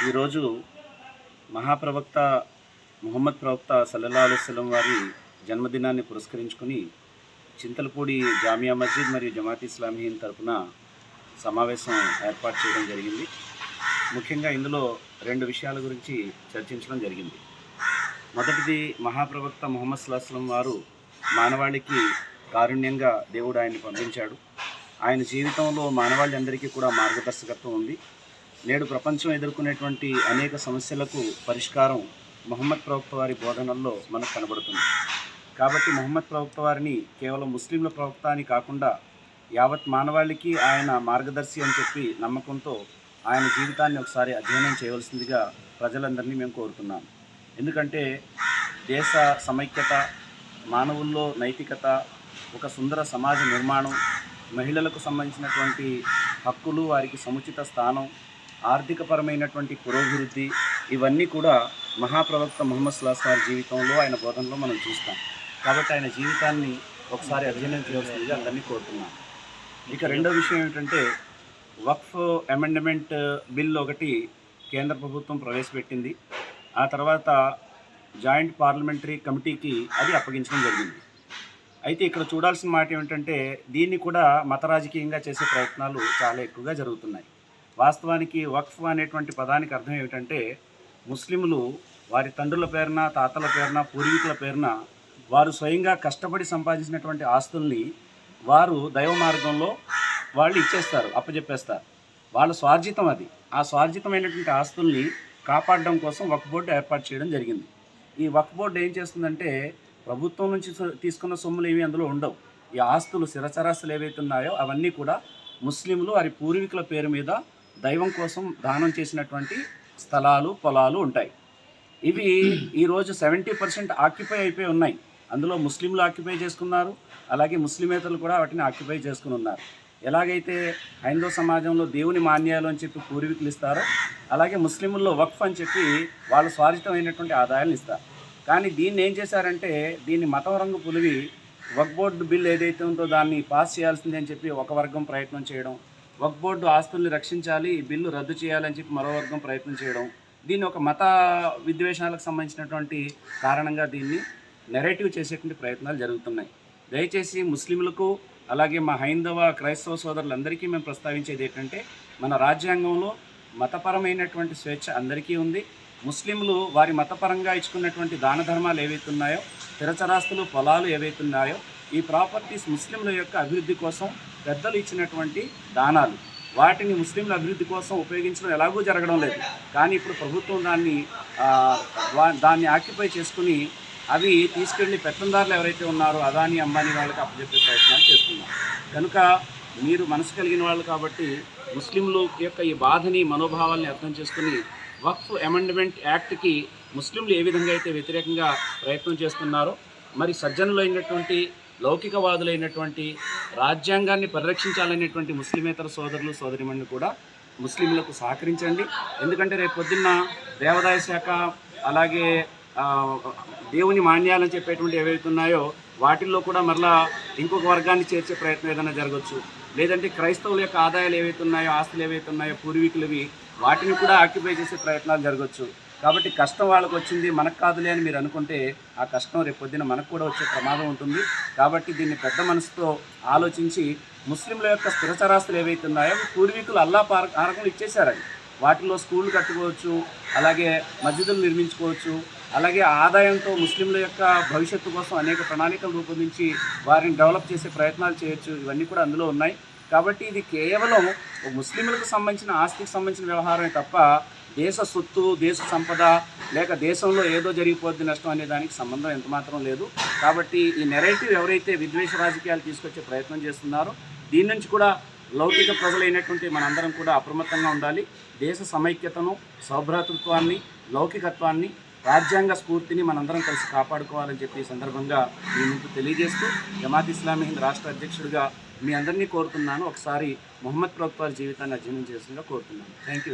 ఈరోజు మహాప్రవక్త ముహమ్మద్ ప్రవక్త సల్లల్లాహు అలైహి వసల్లం వారి జన్మదినాన్ని పురస్కరించుకుని చింతలపూడి జామియా మస్జిద్ మరియు జమాత్ ఇస్లామీ హింద్ తరపున సమావేశం ఏర్పాటు చేయడం జరిగింది. ముఖ్యంగా ఇందులో రెండు విషయాల గురించి చర్చించడం జరిగింది. మొదటిది, మహాప్రవక్త ముహమ్మద్ సల్లల్లాహు అలైహి వసల్లం వారు మానవాళికి కారుణ్యంగా దేవుడు ఆయన్ని పంపించాడు. ఆయన జీవితంలో మానవాళిందరికీ కూడా మార్గదర్శకత్వం ఉంది. నేడు ప్రపంచం ఎదుర్కొనేటువంటి అనేక సమస్యలకు పరిష్కారం ముహమ్మద్ ప్రవక్త వారి బోధనల్లో మనకు కనబడుతుంది. కాబట్టి ముహమ్మద్ ప్రవక్త వారిని కేవలం ముస్లింల ప్రవక్త అని కాకుండా యావత్ మానవాళికి ఆయన మార్గదర్శి అని చెప్పి నమ్మకంతో ఆయన జీవితాన్ని ఒకసారి అధ్యయనం చేయవలసిందిగా ప్రజలందరినీ మేము కోరుతున్నాం. ఎందుకంటే దేశ సమైక్యత, మానవుల్లో నైతికత, ఒక సుందర సమాజ నిర్మాణం, మహిళలకు సంబంధించినటువంటి హక్కులు, వారికి సముచిత స్థానం, ఆర్థికపరమైనటువంటి పురోభివృద్ధి, ఇవన్నీ కూడా మహాప్రవక్త ముహమ్మద్ సల్లల్లాహు అలైహి వసల్లం జీవితంలో, ఆయన బోధనలో మనం చూస్తాం. కాబట్టి ఆయన జీవితాన్ని ఒకసారి అధ్యయనం చేయవలసిందిగా అందరినీ కోరుతున్నాం. ఇక రెండో విషయం ఏమిటంటే, వక్ఫ్ అమెండ్మెంట్ బిల్ ఒకటి కేంద్ర ప్రభుత్వం ప్రవేశపెట్టింది. ఆ తర్వాత జాయింట్ పార్లమెంటరీ కమిటీకి అది అప్పగించడం జరిగింది. అయితే ఇక్కడ చూడాల్సిన మాట ఏమిటంటే, దీన్ని కూడా మత రాజకీయంగా చేసే ప్రయత్నాలు చాలా ఎక్కువగా జరుగుతున్నాయి. వాస్తవానికి వక్ఫ్ అనేటువంటి పదానికి అర్థం ఏమిటంటే, ముస్లింలు వారి తండ్రుల పేరున, తాతల పేరున, పూర్వీకుల పేరున వారు స్వయంగా కష్టపడి సంపాదించినటువంటి ఆస్తుల్ని వారు దైవ మార్గంలో వాళ్ళు ఇచ్చేస్తారు, అప్పచెప్పేస్తారు. వాళ్ళ స్వార్జితం అది. ఆ స్వార్జితమైనటువంటి ఆస్తుల్ని కాపాడడం కోసం వక్ఫ్ బోర్డు ఏర్పాటు చేయడం జరిగింది. ఈ వక్ఫ్ బోర్డు ఏం చేస్తుందంటే, ప్రభుత్వం నుంచి తీసుకున్న సొమ్ములు ఏమీ అందులో ఉండవు. ఈ ఆస్తులు, స్థిరచరాస్తులు ఏవైతే ఉన్నాయో అవన్నీ కూడా ముస్లింలు వారి పూర్వీకుల పేరు మీద దైవం కోసం దానం చేసినటువంటి స్థలాలు, పొలాలు ఉంటాయి. ఇవి ఈరోజు 70% ఆక్యుపై అయిపోయి ఉన్నాయి. అందులో ముస్లింలు ఆక్యుపై చేసుకున్నారు, అలాగే ముస్లిమేతరులు కూడా వాటిని ఆక్యుపై చేసుకుని ఉన్నారు. ఎలాగైతే హైందవ సమాజంలో దేవుని మాన్యాలు అని చెప్పి పూర్వీకులు ఇస్తారో, అలాగే ముస్లింల్లో వక్ఫ్ అని చెప్పి వాళ్ళ స్వార్జితమైనటువంటి ఆదాయాలను ఇస్తారు. కానీ దీన్ని ఏం చేశారంటే, దీన్ని మతం రంగు పులివి వక్ఫ్ బోర్డు బిల్ ఏదైతే ఉందో దాన్ని పాస్ చేయాల్సిందే అని చెప్పి ఒక వర్గం ప్రయత్నం చేయడం, వక్ఫ్ బోర్డు ఆస్తుల్ని రక్షించాలి, ఈ బిల్లు రద్దు చేయాలని చెప్పి మరో వర్గం ప్రయత్నం చేయడం, దీన్ని ఒక మత విద్వేషాలకు సంబంధించినటువంటి కారణంగా దీన్ని నెరేటివ్ చేసేటువంటి ప్రయత్నాలు జరుగుతున్నాయి. దయచేసి ముస్లింలకు, అలాగే మా హైందవ క్రైస్తవ సోదరులందరికీ మేము ప్రస్తావించేది ఏంటంటే, మన రాజ్యాంగంలో మతపరమైనటువంటి స్వేచ్ఛ అందరికీ ఉంది. ముస్లింలు వారి మతపరంగా ఇచ్చుకున్నటువంటి దాన ధర్మాలు ఏవైతే ఉన్నాయో, స్థిరచరాస్తులు, పొలాలు ఏవైతే ఉన్నాయో, ఈ ప్రాపర్టీస్ ముస్లింల యొక్క అభివృద్ధి కోసం పెద్దలు ఇచ్చినటువంటి దానాలు. వాటిని ముస్లింల అభివృద్ధి కోసం ఉపయోగించడం ఎలాగూ జరగడం లేదు. కానీ ఇప్పుడు ప్రభుత్వం దాన్ని ఆక్యుపై చేసుకుని అవి తీసుకెళ్లి పెత్తందారులు ఎవరైతే ఉన్నారో అదానీ, అంబానీ వాళ్ళకి అప్పచెప్పే ప్రయత్నాలు చేస్తున్నారు. కనుక మీరు మనసు కలిగిన వాళ్ళు కాబట్టి ముస్లింలు యొక్క ఈ బాధని, మనోభావాల్ని అర్థం చేసుకుని వక్ఫ్ అమెండ్మెంట్ యాక్ట్కి ముస్లింలు ఏ విధంగా అయితే వ్యతిరేకంగా ప్రయత్నం చేస్తున్నారో, మరి సజ్జనులైనటువంటి, లౌకికవాదులైనటువంటి, రాజ్యాంగాన్ని పరిరక్షించాలనేటువంటి ముస్లిమేతర సోదరులు, సోదరిమణులు కూడా ముస్లింలకు సహకరించండి. ఎందుకంటే రేపు పొద్దున్న దేవాదాయ శాఖ, అలాగే దేవుని మాన్యాలని చెప్పేటువంటి ఏవైతే ఉన్నాయో వాటిల్లో కూడా మరలా ఇంకొక వర్గాన్ని చేర్చే ప్రయత్నం ఏదైనా జరగవచ్చు. లేదంటే క్రైస్తవుల యొక్క ఆదాయాలు ఏవైతే ఉన్నాయో, ఆస్తులు ఏవైతే ఉన్నాయో పూర్వీకులవి, వాటిని కూడా ఆక్యుపై చేసే ప్రయత్నాలు జరగవచ్చు. కాబట్టి కష్టం వాళ్ళకు వచ్చింది, మనకు కాదులే అని మీరు అనుకుంటే ఆ కష్టం రేపు పొద్దున మనకు కూడా వచ్చే ప్రమాదం ఉంటుంది. కాబట్టి దీన్ని పెద్ద మనసుతో ఆలోచించి ముస్లింల యొక్క స్థిరచరాస్తులు ఏవైతే ఉన్నాయో పూర్వీకులు అల్లా ఆరకంలో ఇచ్చేశారని, వాటిలో స్కూళ్ళు కట్టుకోవచ్చు, అలాగే మస్జిదులు నిర్మించుకోవచ్చు, అలాగే ఆదాయంతో ముస్లింల యొక్క భవిష్యత్తు కోసం అనేక ప్రణాళికలు రూపొందించి వారిని డెవలప్ చేసే ప్రయత్నాలు చేయొచ్చు. ఇవన్నీ కూడా అందులో ఉన్నాయి. కాబట్టి ఇది కేవలం ముస్లింలకు సంబంధించిన, ఆస్తికి సంబంధించిన వ్యవహారమే తప్ప దేశ సొత్తు, దేశ సంపద, లేక దేశంలో ఏదో జరిగిపోద్ది నష్టం అనే దానికి సంబంధం ఎంతమాత్రం లేదు. కాబట్టి ఈ నెరేటివ్ ఎవరైతే విద్వేష రాజకీయాలు తీసుకొచ్చే ప్రయత్నం చేస్తున్నారో దీని నుంచి కూడా లౌకిక ప్రజలైనటువంటి మనందరం కూడా అప్రమత్తంగా ఉండాలి. దేశ సమైక్యతను, సౌభ్రాతృత్వాన్ని, లౌకికత్వాన్ని, రాజ్యాంగ స్ఫూర్తిని మనందరం కలిసి కాపాడుకోవాలని చెప్పి ఈ సందర్భంగా మీ ముందు తెలియజేస్తూ, జమాత్ ఇస్లామీ హింద్ రాష్ట్ర అధ్యక్షుడిగా మీ అందరినీ కోరుతున్నాను, ఒకసారి ముహమ్మద్ ప్రవక్త వారి జీవితాన్ని అధ్యయనం చేస్తుందిగా కోరుతున్నాను. Thank you.